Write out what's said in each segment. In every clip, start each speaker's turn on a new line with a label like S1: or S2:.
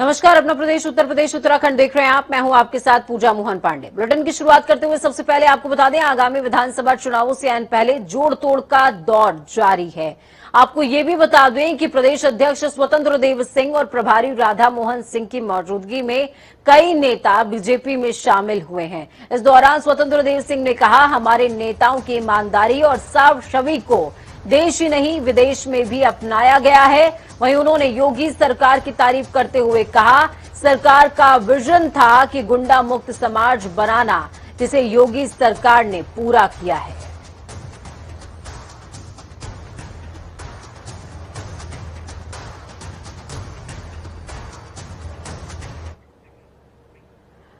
S1: नमस्कार। अपना प्रदेश उत्तर प्रदेश उत्तराखंड देख रहे हैं आप। मैं हूं आपके साथ पूजा मोहन पांडे। बुलेटिन की शुरुआत करते हुए सबसे पहले आपको बता दें, आगामी विधानसभा चुनावों से आने पहले जोड़ तोड़ का दौर जारी है। आपको ये भी बता दें कि प्रदेश अध्यक्ष स्वतंत्र देव सिंह और प्रभारी राधा मोहन सिंह की मौजूदगी में कई नेता बीजेपी में शामिल हुए हैं। इस दौरान स्वतंत्र देव सिंह ने कहा, हमारे नेताओं की ईमानदारी और साफ छवि को देश ही नहीं विदेश में भी अपनाया गया है। वहीं उन्होंने योगी सरकार की तारीफ करते हुए कहा, सरकार का विजन था कि गुंडा मुक्त समाज बनाना, जिसे योगी सरकार ने पूरा किया है।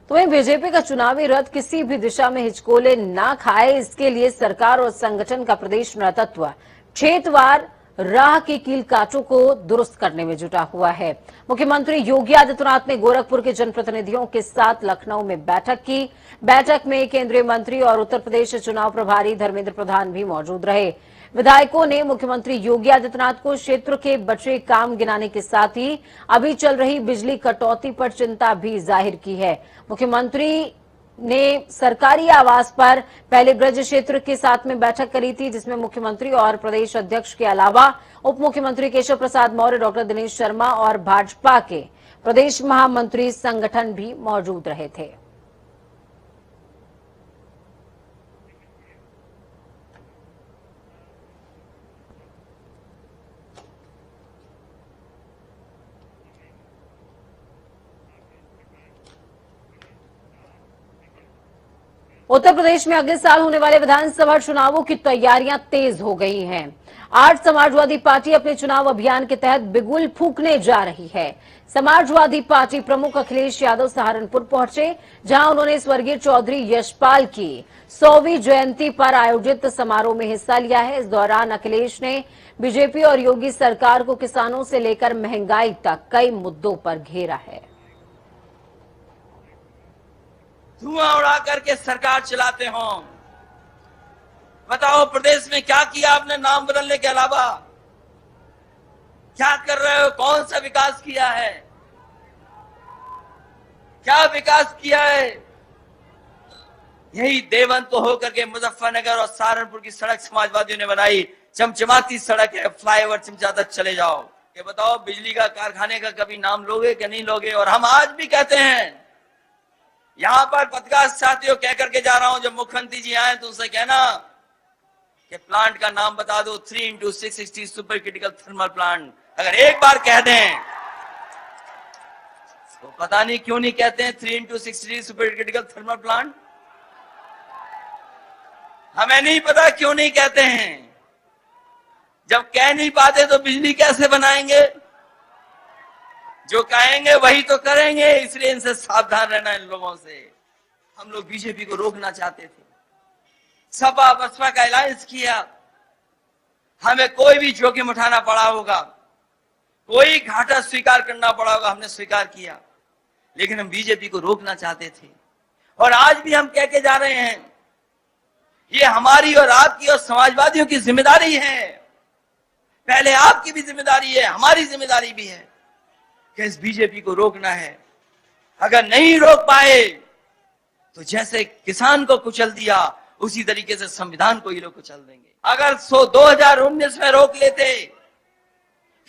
S1: तो वहीं बीजेपी का चुनावी रथ किसी भी दिशा में हिचकोले ना खाए, इसके लिए सरकार और संगठन का प्रदेश नेतृत्व क्षेत्रवार राह की कील कांटों को दुरुस्त करने में जुटा हुआ है। मुख्यमंत्री योगी आदित्यनाथ ने गोरखपुर के जनप्रतिनिधियों के साथ लखनऊ में बैठक की। बैठक में केंद्रीय मंत्री और उत्तर प्रदेश चुनाव प्रभारी धर्मेंद्र प्रधान भी मौजूद रहे। विधायकों ने मुख्यमंत्री योगी आदित्यनाथ को क्षेत्र के बचे काम गिनाने के साथ ही अभी चल रही बिजली कटौती पर चिंता भी जाहिर की है। मुख्यमंत्री ने सरकारी आवास पर पहले ब्रज क्षेत्र के साथ में बैठक करी थी, जिसमें मुख्यमंत्री और प्रदेश अध्यक्ष के अलावा उप मुख्यमंत्री केशव प्रसाद मौर्य, डॉक्टर दिनेश शर्मा और भाजपा के प्रदेश महामंत्री संगठन भी मौजूद रहे थे। उत्तर प्रदेश में अगले साल होने वाले विधानसभा चुनावों की तैयारियां तेज हो गई हैं। आज समाजवादी पार्टी अपने चुनाव अभियान के तहत बिगुल फूंकने जा रही है। समाजवादी पार्टी प्रमुख अखिलेश यादव सहारनपुर पहुंचे, जहां उन्होंने स्वर्गीय चौधरी यशपाल की 100वीं जयंती पर आयोजित समारोह में हिस्सा लिया है। इस दौरान अखिलेश ने बीजेपी और योगी सरकार को किसानों से लेकर महंगाई तक कई मुद्दों पर घेरा है।
S2: धुआं उड़ा करके सरकार चलाते हो। बताओ प्रदेश में क्या किया आपने नाम बदलने के अलावा? क्या कर रहे हो? कौन सा विकास किया है? क्या विकास किया है? यही देवंत को होकर के मुजफ्फरनगर और सहारनपुर की सड़क समाजवादियों ने बनाई। चमचमाती सड़क है, फ्लाईओवर चमचाता चले जाओ। ये बताओ बिजली का कारखाने का कभी नाम लोगे कि नहीं लोगे? और हम आज भी कहते हैं, यहां पर पत्रकार साथियों कह करके जा रहा हूं, जब मुख्यमंत्री जी आए तो उनसे कहना कि प्लांट का नाम बता दो, 3x660 super critical thermal plant. अगर एक बार कह दें तो पता नहीं क्यों नहीं कहते हैं 3x660 super critical thermal plant. हमें नहीं पता क्यों नहीं कहते हैं। जब कह नहीं पाते तो बिजली कैसे बनाएंगे? जो कहेंगे वही तो करेंगे, इसलिए इनसे सावधान रहना। इन लोगों से हम लोग बीजेपी को रोकना चाहते थे, सपा बसपा का अलायंस किया। हमें कोई भी जोखिम उठाना पड़ा होगा, कोई घाटा स्वीकार करना पड़ा होगा, हमने स्वीकार किया। लेकिन हम बीजेपी को रोकना चाहते थे और आज भी हम कह के जा रहे हैं, ये हमारी और आपकी और समाजवादियों की जिम्मेदारी है। पहले आपकी भी जिम्मेदारी है, हमारी जिम्मेदारी भी है कि इस बीजेपी को रोकना है। अगर नहीं रोक पाए तो जैसे किसान को कुचल दिया, उसी तरीके से संविधान को ये लोग कुचल देंगे। अगर 2019 में रोक लेते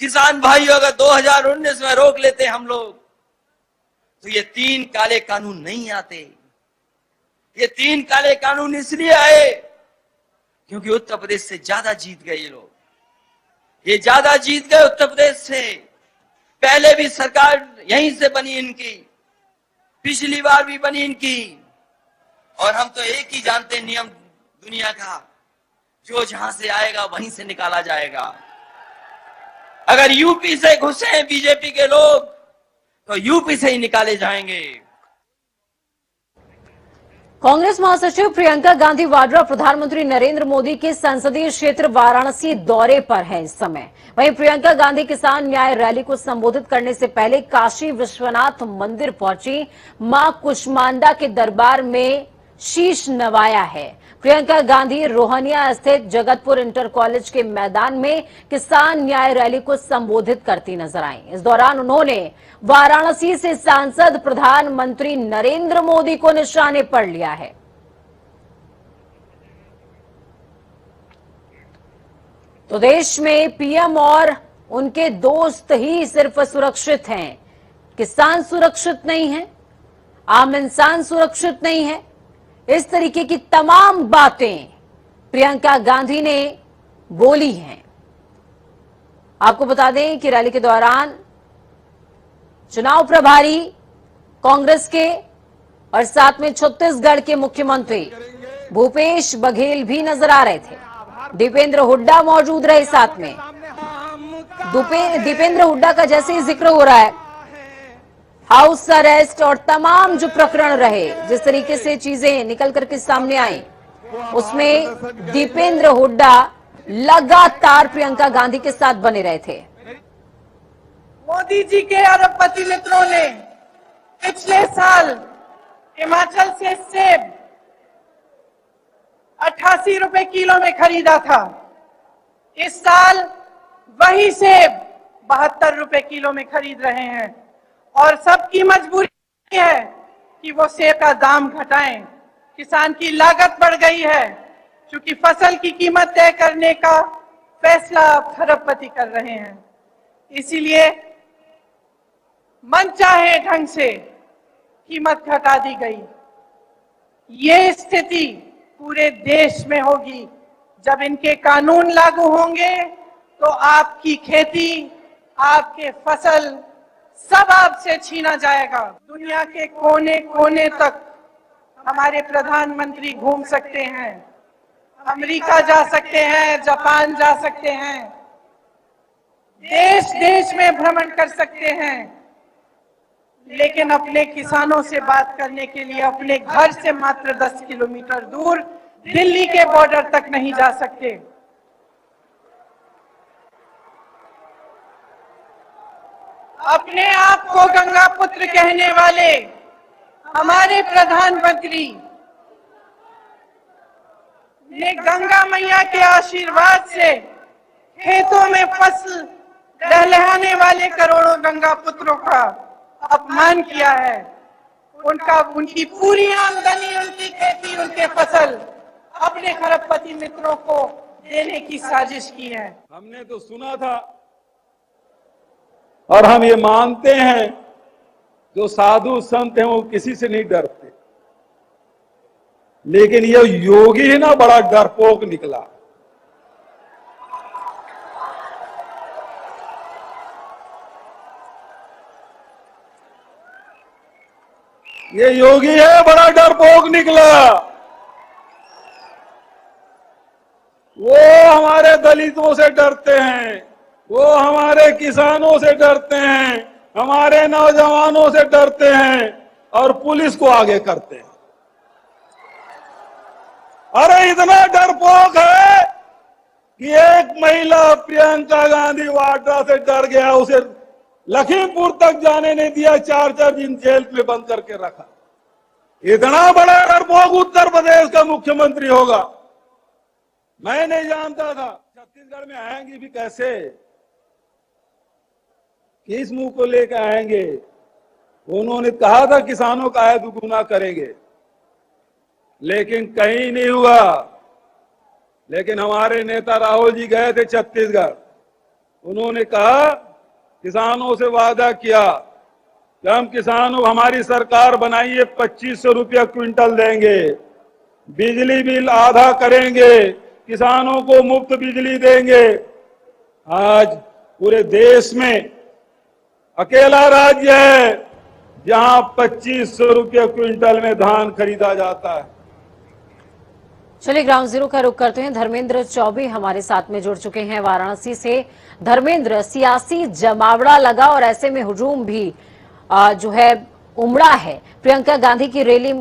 S2: किसान भाइयों, अगर 2019 में रोक लेते हम लोग, तो ये 3 काले कानून नहीं आते। ये 3 काले कानून इसलिए आए क्योंकि उत्तर प्रदेश से ज्यादा जीत गए ये लोग। ये ज्यादा जीत गए उत्तर प्रदेश से। पहले भी सरकार यहीं से बनी इनकी, पिछली बार भी बनी इनकी। और हम तो एक ही जानते हैं नियम दुनिया का, जो जहां से आएगा वहीं से निकाला जाएगा। अगर यूपी से घुसे हैं बीजेपी के लोग तो यूपी से ही निकाले जाएंगे।
S1: कांग्रेस महासचिव प्रियंका गांधी वाड्रा प्रधानमंत्री नरेंद्र मोदी के संसदीय क्षेत्र वाराणसी दौरे पर हैं इस समय। वहीं प्रियंका गांधी किसान न्याय रैली को संबोधित करने से पहले काशी विश्वनाथ मंदिर पहुंची। मां कुष्मांडा के दरबार में शीश नवाया है। प्रियंका गांधी रोहनिया स्थित जगतपुर इंटर कॉलेज के मैदान में किसान न्याय रैली को संबोधित करती नजर आई। इस दौरान उन्होंने वाराणसी से सांसद प्रधानमंत्री नरेंद्र मोदी को निशाने पर लिया है। तो देश में पीएम और उनके दोस्त ही सिर्फ सुरक्षित हैं, किसान सुरक्षित नहीं है, आम इंसान सुरक्षित नहीं है। इस तरीके की तमाम बातें प्रियंका गांधी ने बोली हैं। आपको बता दें कि रैली के दौरान चुनाव प्रभारी कांग्रेस के और साथ में छत्तीसगढ़ के मुख्यमंत्री भूपेश बघेल भी नजर आ रहे थे। दीपेंद्र हुड्डा मौजूद रहे साथ में। दीपेंद्र हुड्डा का जैसे ही जिक्र हो रहा है, हाउस अरेस्ट और तमाम जो प्रकरण रहे, जिस तरीके से चीजें निकल करके सामने आई, उसमें दीपेंद्र हुड्डा लगातार प्रियंका गांधी के साथ बने रहे थे।
S3: मोदी जी के अरबपति मित्रों ने पिछले साल हिमाचल से सेब 88 रुपए किलो में खरीदा था। इस साल वही सेब 72 रुपए किलो में खरीद रहे हैं और सबकी मजबूरी है कि वो सेब का दाम घटाएं। किसान की लागत बढ़ गई है, क्योंकि फसल की कीमत तय करने का फैसला खरबपति कर रहे हैं। इसीलिए मनचाहे ढंग से कीमत घटा दी गई। ये स्थिति पूरे देश में होगी। जब इनके कानून लागू होंगे तो आपकी खेती, आपके फसल सब आपसे छीना जाएगा। दुनिया के कोने कोने तक हमारे प्रधानमंत्री घूम सकते हैं, अमेरिका जा सकते हैं, जापान जा सकते हैं, देश देश में भ्रमण कर सकते हैं, लेकिन अपने किसानों से बात करने के लिए अपने घर से मात्र 10 किलोमीटर दूर दिल्ली के बॉर्डर तक नहीं जा सकते। अपने आप को गंगा पुत्र कहने वाले हमारे प्रधानमंत्री ने गंगा मैया के आशीर्वाद से खेतों में फसल लहलहाने वाले करोड़ों गंगा पुत्रों का अपमान किया है। उनकी पूरी आमदनी, उनकी खेती, उनके फसल अपने खरबपति मित्रों को देने की साजिश की है।
S4: हमने तो सुना था और हम ये मानते हैं, जो साधु संत हैं वो किसी से नहीं डरते, लेकिन ये योगी है ना, बड़ा डरपोक निकला। ये योगी है, बड़ा डरपोक निकला। वो हमारे दलितों से डरते हैं, वो हमारे किसानों से डरते हैं, हमारे नौजवानों से डरते हैं और पुलिस को आगे करते हैं। अरे इतना डरपोक है कि एक महिला प्रियंका गांधी वाड्रा से डर गया, उसे लखीमपुर तक जाने नहीं दिया, 4-4 दिन जेल में बंद करके रखा। इतना बड़ा डरपोक उत्तर प्रदेश का मुख्यमंत्री होगा, मैं नहीं जानता था। छत्तीसगढ़ में आएंगी भी कैसे, किस मुंह को लेकर आएंगे? उन्होंने कहा था किसानों का आय दुगुना करेंगे, लेकिन कहीं नहीं हुआ। लेकिन हमारे नेता राहुल जी गए थे छत्तीसगढ़, उन्होंने कहा, किसानों से वादा किया कि हम किसानों, हमारी सरकार बनाइए 2500 रुपया क्विंटल देंगे, बिजली बिल आधा करेंगे, किसानों को मुफ्त बिजली देंगे। आज पूरे देश में अकेला राज्य है जहां 2500 रुपया क्विंटल में धान खरीदा जाता है।
S1: चलिए ग्राउंड जीरो का रुख करते हैं। धर्मेंद्र चौबे हमारे साथ में जुड़ चुके हैं वाराणसी से। धर्मेंद्र, सियासी जमावड़ा लगा और ऐसे में हुजूम भी जो है उमड़ा है प्रियंका गांधी की रैली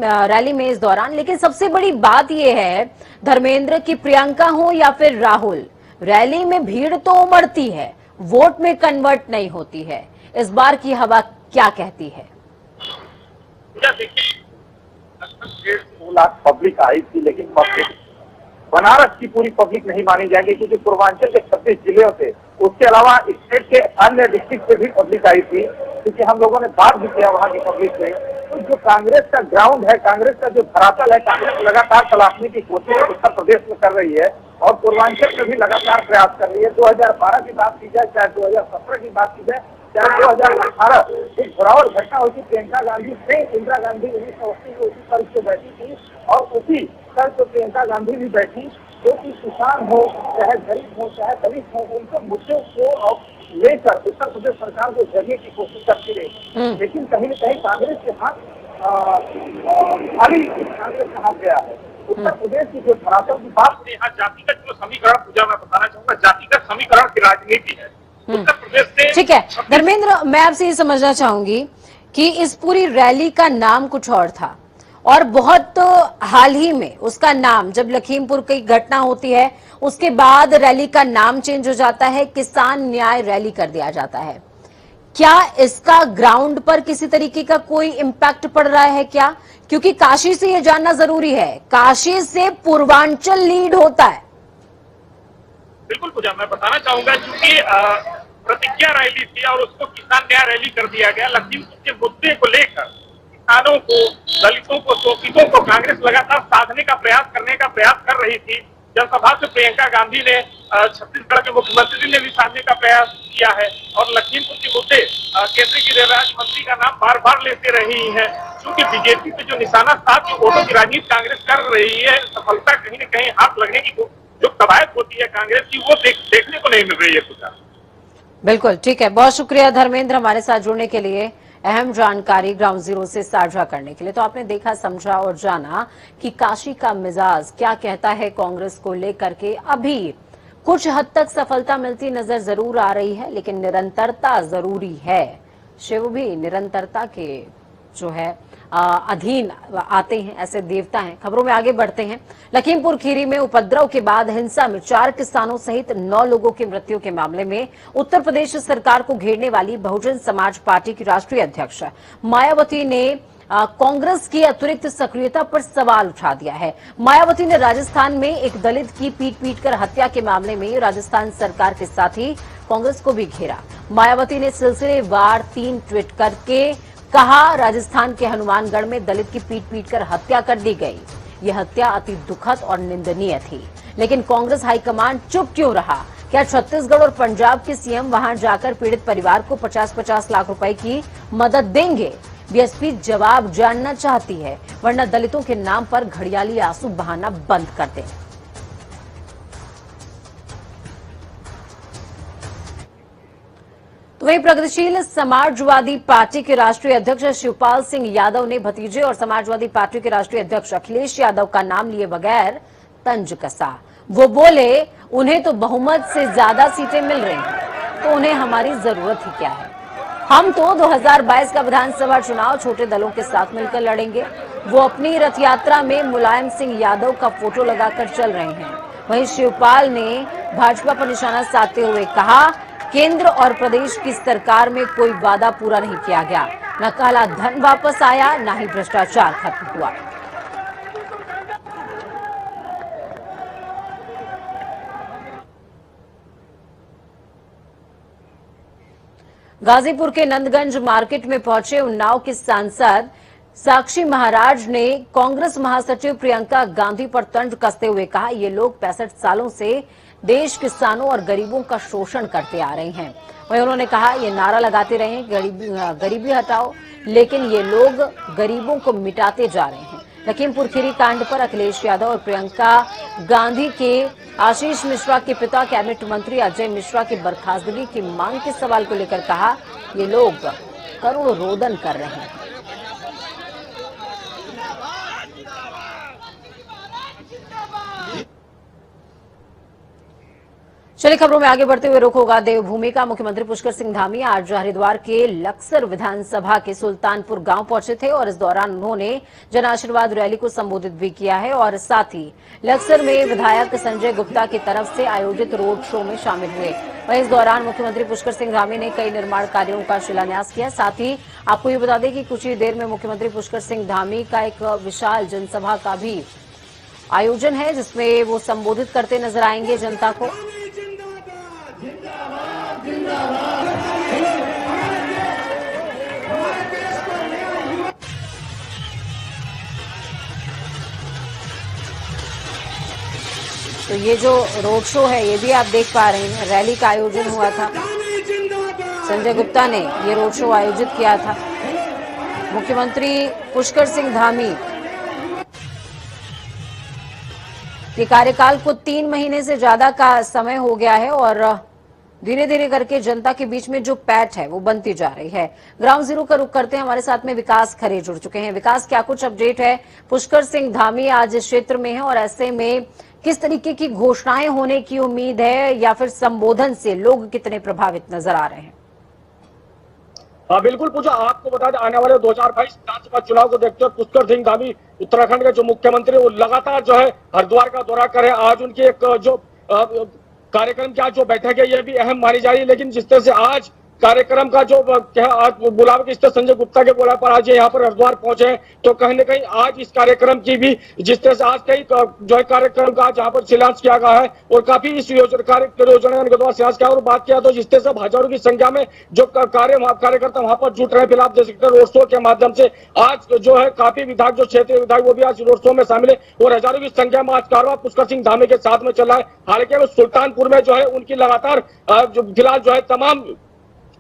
S1: में इस दौरान। लेकिन सबसे बड़ी बात यह है धर्मेंद्र की प्रियंका हो या फिर राहुल, रैली में भीड़ तो उमड़ती है, वोट में कन्वर्ट नहीं होती है। इस बार की हवा क्या कहती है?
S5: लगभग 1.5 लाख पब्लिक आई थी, लेकिन पब्लिक बनारस की पूरी पब्लिक नहीं मानी जाएगी, क्योंकि पूर्वांचल के 36 जिले थे, उसके अलावा स्टेट के अन्य डिस्ट्रिक्ट से भी पब्लिक आई थी, क्योंकि हम लोगों ने बात भी किया वहाँ की पब्लिक से। तो जो कांग्रेस का ग्राउंड है, कांग्रेस का जो धरातल है, कांग्रेस लगातार तलाशने की कोशिश उत्तर प्रदेश में कर रही है और पूर्वांचल में भी लगातार प्रयास कर रही है। 2012 की बात की जाए, चाहे 2017 की बात की जाए, चाहे 2018 एक भरावर घटना हुई थी, प्रियंका गांधी से इंदिरा गांधी 1980 में उसी तर्ज पे बैठी थी और उसी तर्ज पे प्रियंका गांधी भी बैठी, जो कि किसान हो, चाहे गरीब हो, चाहे दलित हो, उनके मुद्दों को लेकर उत्तर प्रदेश सरकार को जगह की कोशिश करती रही। लेकिन कहीं न कहीं कांग्रेस के हाथ खाली कांग्रेस का हाथ गया है। उत्तर प्रदेश की जो धरातल की बात, यहाँ जातिगत जो समीकरण, पूजा मैं बताना चाहूंगा, जातिगत समीकरण की राजनीति है उत्तर प्रदेश से।
S1: ठीक है धर्मेंद्र, मैं आपसे ये समझना चाहूंगी कि इस पूरी रैली का नाम कुछ और था और बहुत हाल ही में उसका नाम, जब लखीमपुर की घटना होती है उसके बाद रैली का नाम चेंज हो जाता है, किसान न्याय रैली कर दिया जाता है। क्या इसका ग्राउंड पर किसी तरीके का कोई इम्पैक्ट पड़ रहा है क्या? क्योंकि काशी से ये जानना जरूरी है, काशी से पूर्वांचल लीड होता है।
S5: बिल्कुल पूजा, मैं बताना चाहूंगा, क्योंकि प्रतिज्ञा रैली थी और उसको किसान न्याय रैली कर दिया गया। लखीमपुर के मुद्दे को लेकर किसानों को, दलितों को, शोषितों को कांग्रेस लगातार साधने का प्रयास कर रही थी। जनसभा से प्रियंका गांधी ने, छत्तीसगढ़ के मुख्यमंत्री ने भी साधने का प्रयास किया है और लखीमपुर के मुद्दे केंद्रीय गृह राज्य मंत्री का नाम बार बार लेते रही है। क्योंकि बीजेपी पे जो निशाना साध के वोटों की राजनीति कांग्रेस कर रही है, सफलता कहीं न कहीं हाथ लगने की जो कवायद होती है कांग्रेस की, वो देखने को नहीं मिल रही है पूजा।
S1: बिल्कुल ठीक है, बहुत शुक्रिया धर्मेंद्र हमारे साथ जुड़ने के लिए, अहम जानकारी ग्राउंड जीरो से साझा करने के लिए। तो आपने देखा, समझा और जाना कि काशी का मिजाज क्या कहता है कांग्रेस को लेकर के। अभी कुछ हद तक सफलता मिलती नजर जरूर आ रही है, लेकिन निरंतरता जरूरी है। शिव भी निरंतरता के जो है अधीन आते हैं, ऐसे देवता हैं। खबरों में आगे बढ़ते हैं। लखीमपुर खीरी में उपद्रव के बाद हिंसा में 4 किसानों सहित 9 लोगों की मृत्यु के मामले में उत्तर प्रदेश सरकार को घेरने वाली बहुजन समाज पार्टी की राष्ट्रीय अध्यक्ष मायावती ने कांग्रेस की अतिरिक्त सक्रियता पर सवाल उठा दिया है। मायावती ने राजस्थान में एक दलित की पीट कर हत्या के मामले में राजस्थान सरकार के साथ ही कांग्रेस को भी घेरा। मायावती ने सिलसिलेवार 3 ट्वीट करके कहा, राजस्थान के हनुमानगढ़ में दलित की पीट कर हत्या कर दी गई। यह हत्या अति दुखद और निंदनीय थी, लेकिन कांग्रेस हाईकमान चुप क्यों रहा? क्या छत्तीसगढ़ और पंजाब के सीएम वहां जाकर पीड़ित परिवार को 50-50 लाख रुपए की मदद देंगे? बीएसपी जवाब जानना चाहती है, वरना दलितों के नाम पर घड़ियाली आंसू बहाना बंद कर दें। तो वहीं प्रगतिशील समाजवादी पार्टी के राष्ट्रीय अध्यक्ष शिवपाल सिंह यादव ने भतीजे और समाजवादी पार्टी के राष्ट्रीय अध्यक्ष अखिलेश यादव का नाम लिए बगैर तंज कसा। वो बोले, उन्हें तो बहुमत से ज्यादा सीटें मिल रही हैं, तो उन्हें हमारी जरूरत ही क्या है? हम तो 2022 का विधानसभा चुनाव छोटे दलों के साथ मिलकर लड़ेंगे। वो अपनी रथ यात्रा में मुलायम सिंह यादव का फोटो लगाकर चल रहे हैं। वहीं शिवपाल ने भाजपा पर निशाना साधते हुए कहा, केंद्र और प्रदेश की सरकार में कोई वादा पूरा नहीं किया गया, न काला धन वापस आया, न ही भ्रष्टाचार खत्म हुआ। गाजीपुर के नंदगंज मार्केट में पहुंचे उन्नाव के सांसद साक्षी महाराज ने कांग्रेस महासचिव प्रियंका गांधी पर तंज कसते हुए कहा, ये लोग 65 सालों से देश किसानों और गरीबों का शोषण करते आ रहे हैं। वहीं उन्होंने कहा, ये नारा लगाते रहे गरीबी हटाओ, लेकिन ये लोग गरीबों को मिटाते जा रहे हैं। लखीमपुर खीरी कांड पर अखिलेश यादव और प्रियंका गांधी के आशीष मिश्रा के पिता कैबिनेट मंत्री अजय मिश्रा की बर्खास्तगी की मांग के सवाल को लेकर कहा, ये लोग करोड़ रोदन कर रहे हैं। चलिए खबरों में आगे बढ़ते हुए रुख होगा देवभूमि का। मुख्यमंत्री पुष्कर सिंह धामी आज हरिद्वार के लक्सर विधानसभा के सुल्तानपुर गांव पहुंचे थे और इस दौरान उन्होंने जन आशीर्वाद रैली को संबोधित भी किया है और साथ ही लक्सर में विधायक संजय गुप्ता की तरफ से आयोजित रोड शो में शामिल हुए। वहीं इस दौरान मुख्यमंत्री पुष्कर सिंह धामी ने कई निर्माण कार्यों का शिलान्यास किया। साथ ही आपको ये बता दें कि कुछ ही देर में मुख्यमंत्री पुष्कर सिंह धामी का एक विशाल जनसभा का भी आयोजन है, जिसमें वो संबोधित करते नजर आएंगे जनता को। तो ये जो रोड शो है ये भी आप देख पा रहे हैं, रैली का आयोजन हुआ था। संजय गुप्ता ने ये रोड शो आयोजित किया था। मुख्यमंत्री पुष्कर सिंह धामी के कार्यकाल को 3 महीने से ज्यादा का समय हो गया है और धीरे धीरे करके जनता के बीच में जो पैठ है वो बनती जा रही है। ग्राउंड जीरो का रुख करते हैं, हमारे साथ में विकास खरे जुड़ चुके हैं। विकास, क्या कुछ अपडेट है? पुष्कर सिंह धामी आज इस क्षेत्र में है और ऐसे में किस तरीके की घोषणाएं होने की उम्मीद है या फिर संबोधन से लोग कितने प्रभावित नजर आ रहे हैं?
S6: हाँ बिल्कुल पूजा, आपको बता दें आने वाले 2022 विधानसभा चुनाव को देखते हुए पुष्कर सिंह धामी उत्तराखंड के जो मुख्यमंत्री वो लगातार जो है हरिद्वार का दौरा कर रहे हैं। आज उनकी एक जो कार्यक्रम की आज जो बैठक है ये भी अहम मानी जा रही है, लेकिन जिस तरह से आज कार्यक्रम का जो आज बुलावे के इस तरह संजय गुप्ता के बुलावे पर आज ये यहाँ पर हरिद्वार पहुंचे हैं, तो कहीं न कहीं आज इस कार्यक्रम की भी जिस तरह से आज कई जो है कार्यक्रम का आज यहाँ पर शिलान्यास किया गया है और काफी इस योजना के द्वारा शिलान्यास किया और बात किया तो जिस तरह से हजारों की संख्या में जो कार्यकर्ता वहां पर जुट रहे हैं। फिलहाल आप देख सकते हैं रोड शो के माध्यम से आज जो है काफी विधायक जो क्षेत्रीय विधायक वो भी आज रोड शो में शामिल है और हजारों की संख्या में आज कारवां पुष्कर सिंह धामी के साथ में चल रहा है। हालांकि सुल्तानपुर में जो है उनकी लगातार जो फिलहाल जो है तमाम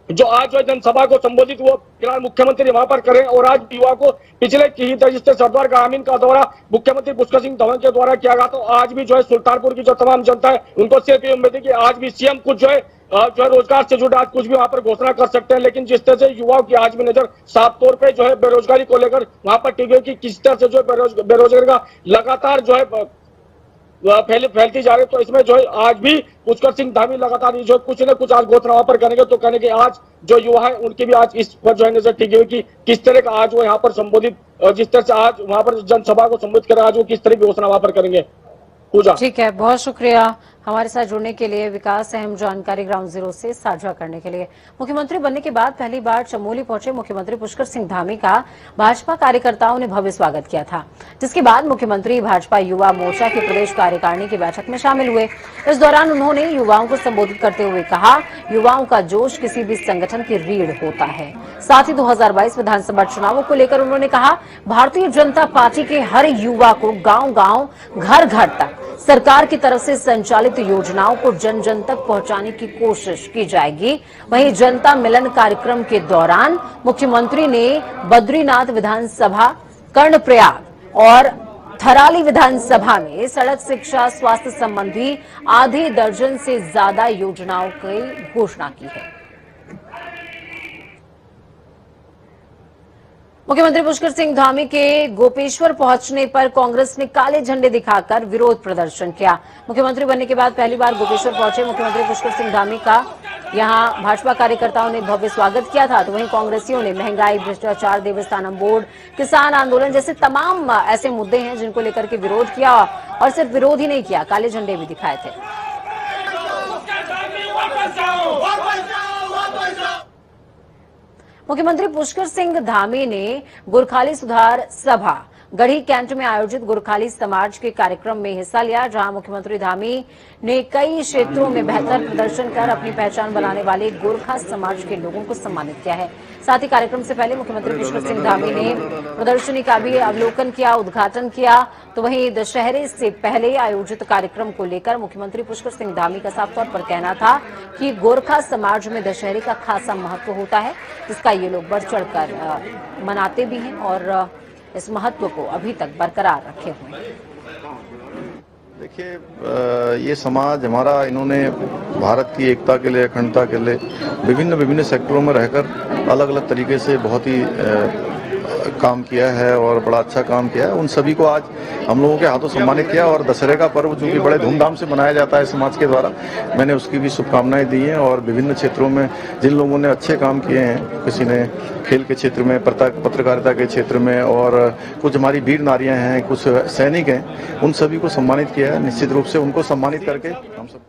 S6: जो आज जो जनसभा को संबोधित वो फिलहाल मुख्यमंत्री वहां पर करें और आज युवा को पिछले की जिस तरह हरिद्वार ग्रामीण का दौरा मुख्यमंत्री पुष्कर सिंह धामी के द्वारा किया गया, तो आज भी जो है सुल्तानपुर की जो तमाम जनता है उनको सिर्फ ये उम्मीद है कि आज भी सीएम कुछ जो है रोजगार से जुड़ा आज कुछ भी वहां पर घोषणा कर सकते हैं। लेकिन जिस तरह से युवाओं की आज भी नजर साफ तौर पर जो है बेरोजगारी को लेकर वहां पर टिकी कि किस तरह से जो है बेरोजगारी का लगातार जो है फैलती जा रही है, तो इसमें जो है आज भी पुष्कर सिंह धामी लगातार जो कुछ न कुछ आज घोषणा वहां पर करेंगे, तो कहने के आज जो युवा है उनकी भी आज इस पर जो है नजर टिकी हुई कि किस तरह का आज वो यहाँ पर संबोधित जिस तरह से आज वहां पर जनसभा को संबोधित कर आज वो किस तरह की घोषणा वहां पर करेंगे। पूजा, ठीक
S1: है, बहुत शुक्रिया हमारे साथ जुड़ने के लिए विकास, अहम जानकारी ग्राउंड जीरो से साझा करने के लिए। मुख्यमंत्री बनने के बाद पहली बार चमोली पहुंचे मुख्यमंत्री पुष्कर सिंह धामी का भाजपा कार्यकर्ताओं ने भव्य स्वागत किया था, जिसके बाद मुख्यमंत्री भाजपा युवा मोर्चा की प्रदेश कार्यकारिणी की बैठक में शामिल हुए। इस दौरान उन्होंने युवाओं को संबोधित करते हुए कहा, युवाओं का जोश किसी भी संगठन की रीढ़ होता है। साथ ही 2022 विधानसभा चुनावों को लेकर उन्होंने कहा, भारतीय जनता पार्टी के हर युवा को गांव-गांव, घर-घर तक सरकार की तरफ से संचालित योजनाओं को जन जन तक पहुंचाने की कोशिश की जाएगी। वहीं जनता मिलन कार्यक्रम के दौरान मुख्यमंत्री ने बद्रीनाथ विधानसभा, कर्णप्रयाग और थराली विधानसभा में सड़क, शिक्षा, स्वास्थ्य संबंधी आधी दर्जन से ज्यादा योजनाओं की घोषणा की है। मुख्यमंत्री पुष्कर सिंह धामी के गोपेश्वर पहुंचने पर कांग्रेस ने काले झंडे दिखाकर विरोध प्रदर्शन किया। मुख्यमंत्री बनने के बाद पहली बार गोपेश्वर पहुंचे मुख्यमंत्री पुष्कर सिंह धामी का यहां भाजपा कार्यकर्ताओं ने भव्य स्वागत किया था, तो वहीं कांग्रेसियों ने महंगाई, भ्रष्टाचार, देवस्थानम बोर्ड, किसान आंदोलन जैसे तमाम ऐसे मुद्दे हैं जिनको लेकर के विरोध किया और सिर्फ विरोध ही नहीं किया, काले झंडे भी दिखाए थे। मुख्यमंत्री पुष्कर सिंह धामी ने गुरखाली सुधार सभा गढ़ी कैंट में आयोजित गुरखाली समाज के कार्यक्रम में हिस्सा लिया, जहां मुख्यमंत्री धामी ने कई क्षेत्रों में बेहतर प्रदर्शन कर अपनी पहचान बनाने वाले गोरखा समाज के लोगों को सम्मानित किया है। साथ ही कार्यक्रम से पहले मुख्यमंत्री पुष्कर सिंह धामी ने प्रदर्शनी का भी अवलोकन किया, उद्घाटन किया। तो वहीं दशहरे से पहले आयोजित कार्यक्रम को लेकर मुख्यमंत्री पुष्कर सिंह धामी का साफ तौर पर कहना था कि गोरखा समाज में दशहरे का खासा महत्व होता है, जिसका ये लोग बढ़ चढ़कर मनाते भी हैं और इस महत्व को अभी तक बरकरार रखे हुए हैं।
S7: देखिए, ये समाज हमारा, इन्होंने भारत की एकता के लिए, अखंडता के लिए विभिन्न सेक्टरों में रहकर अलग अलग तरीके से बहुत ही काम किया है और बड़ा अच्छा काम किया है, उन सभी को आज हम लोगों के हाथों सम्मानित किया। और दशहरे का पर्व जो कि बड़े धूमधाम से मनाया जाता है समाज के द्वारा, मैंने उसकी भी शुभकामनाएं दी हैं। और विभिन्न क्षेत्रों में जिन लोगों ने अच्छे काम किए हैं, किसी ने खेल के क्षेत्र में, पत्रकारिता के क्षेत्र में, और कुछ हमारी वीर नारियां हैं, कुछ सैनिक हैं, उन सभी को सम्मानित किया है। निश्चित रूप से उनको सम्मानित करके हम सब।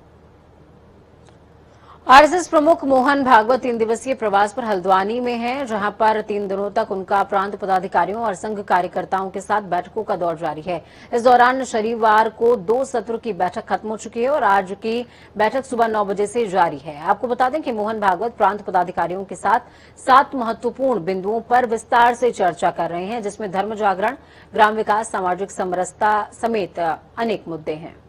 S1: आरएसएस प्रमुख मोहन भागवत 3 दिवसीय प्रवास पर हल्द्वानी में हैं, जहां पर 3 दिनों तक उनका प्रांत पदाधिकारियों और संघ कार्यकर्ताओं के साथ बैठकों का दौर जारी है। इस दौरान शनिवार को 2 सत्र की बैठक खत्म हो चुकी है और आज की बैठक सुबह 9 बजे से जारी है। आपको बता दें कि मोहन भागवत प्रांत पदाधिकारियों के साथ 7 महत्वपूर्ण बिंदुओं पर विस्तार से चर्चा कर रहे हैं, जिसमें धर्म जागरण, ग्राम विकास, सामाजिक समरसता समेत अनेक मुद्दे हैं।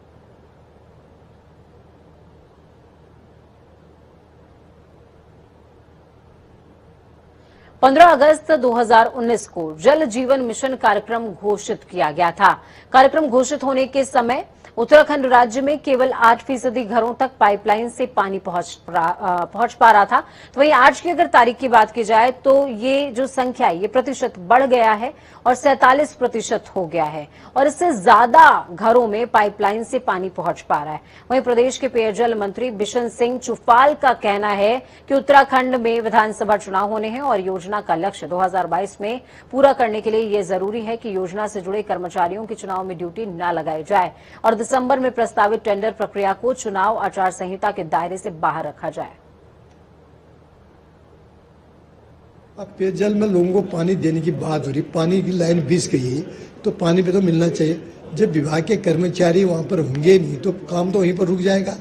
S1: पंद्रह अगस्त 2019 को जल जीवन मिशन कार्यक्रम घोषित किया गया था। कार्यक्रम घोषित होने के समय उत्तराखंड राज्य में केवल 8% घरों तक पाइपलाइन से पानी पहुंच पा रहा था। तो वहीं आज की अगर तारीख की बात की जाए तो ये जो संख्या है, ये प्रतिशत बढ़ गया है और 47% हो गया है और इससे ज्यादा घरों में पाइपलाइन से पानी पहुंच पा रहा है। वहीं प्रदेश के पेयजल मंत्री बिशन सिंह चुफाल का कहना है कि उत्तराखंड में विधानसभा चुनाव होने हैं और योजना का लक्ष्य 2022 में पूरा करने के लिए ये जरूरी है कि योजना से जुड़े कर्मचारियों की चुनाव में ड्यूटी न लगाई जाए और दिसंबर में प्रस्तावित टेंडर प्रक्रिया को चुनाव आचार संहिता के दायरे से बाहर रखा जाए।
S8: अब पेयजल में लोगों को पानी देने की बात हो रही, पानी की लाइन बीस गई है तो पानी पे तो मिलना चाहिए। जब विभाग के कर्मचारी वहाँ पर होंगे नहीं तो काम तो वहीं पर रुक जाएगा।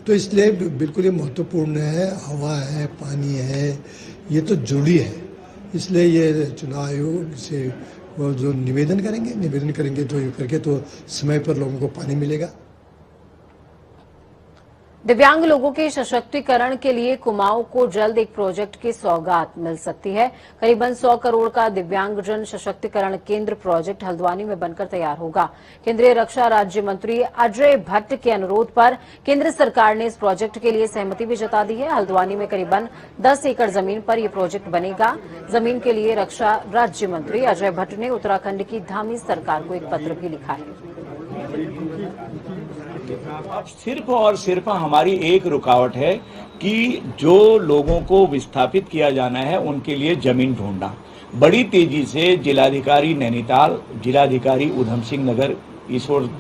S8: तो इसलिए बिल्कुल ये महत्वपूर्ण है, हवा है, पानी है, ये तो जरूरी है। इसलिए ये चुनाव आयोग से वो जो निवेदन करेंगे तो ये करके तो समय पर लोगों को पानी मिलेगा।
S1: दिव्यांग लोगों के सशक्तिकरण के लिए कुमाऊं को जल्द एक प्रोजेक्ट की सौगात मिल सकती है। करीबन 100 करोड़ का दिव्यांगजन सशक्तिकरण केंद्र प्रोजेक्ट हल्द्वानी में बनकर तैयार होगा। केंद्रीय रक्षा राज्य मंत्री अजय भट्ट के अनुरोध पर केंद्र सरकार ने इस प्रोजेक्ट के लिए सहमति भी जता दी है। हल्द्वानी में करीबन 10 एकड़ जमीन पर यह प्रोजेक्ट बनेगा। जमीन के लिए रक्षा राज्य मंत्री अजय भट्ट ने उत्तराखंड की धामी सरकार को एक पत्र भी लिखा है।
S9: अब सिर्फ और सिर्फ हमारी एक रुकावट है कि जो लोगों को विस्थापित किया जाना है उनके लिए जमीन ढूंढना। बड़ी तेजी से जिलाधिकारी नैनीताल, जिलाधिकारी उधम सिंह नगर इस ओर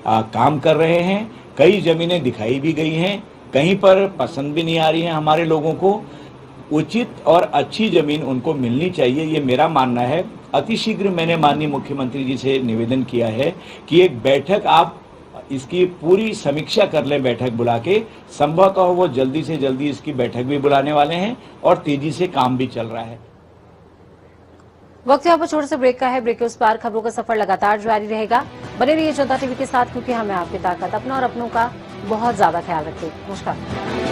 S9: काम कर रहे हैं। कई जमीनें दिखाई भी गई हैं, कहीं पर पसंद भी नहीं आ रही हैं हमारे लोगों को। उचित और अच्छी जमीन उनको मिलनी चाहिए, ये मेरा मानना है। अतिशीघ्र मैंने माननीय मुख्यमंत्री जी से निवेदन किया है कि एक बैठक आप इसकी पूरी समीक्षा कर लें, बैठक बुला के। संभवतः वो जल्दी से जल्दी इसकी बैठक भी बुलाने वाले हैं और तेजी से काम भी चल रहा है।
S1: वक्त यहाँ पर छोटे से ब्रेक का है। ब्रेक के उस पार खबरों का सफर लगातार जारी रहेगा। बने रहिए जनता टीवी के साथ, क्योंकि हमें आपकी ताकत, अपना और अपनों का बहुत ज्यादा ख्याल रखें। नमस्कार।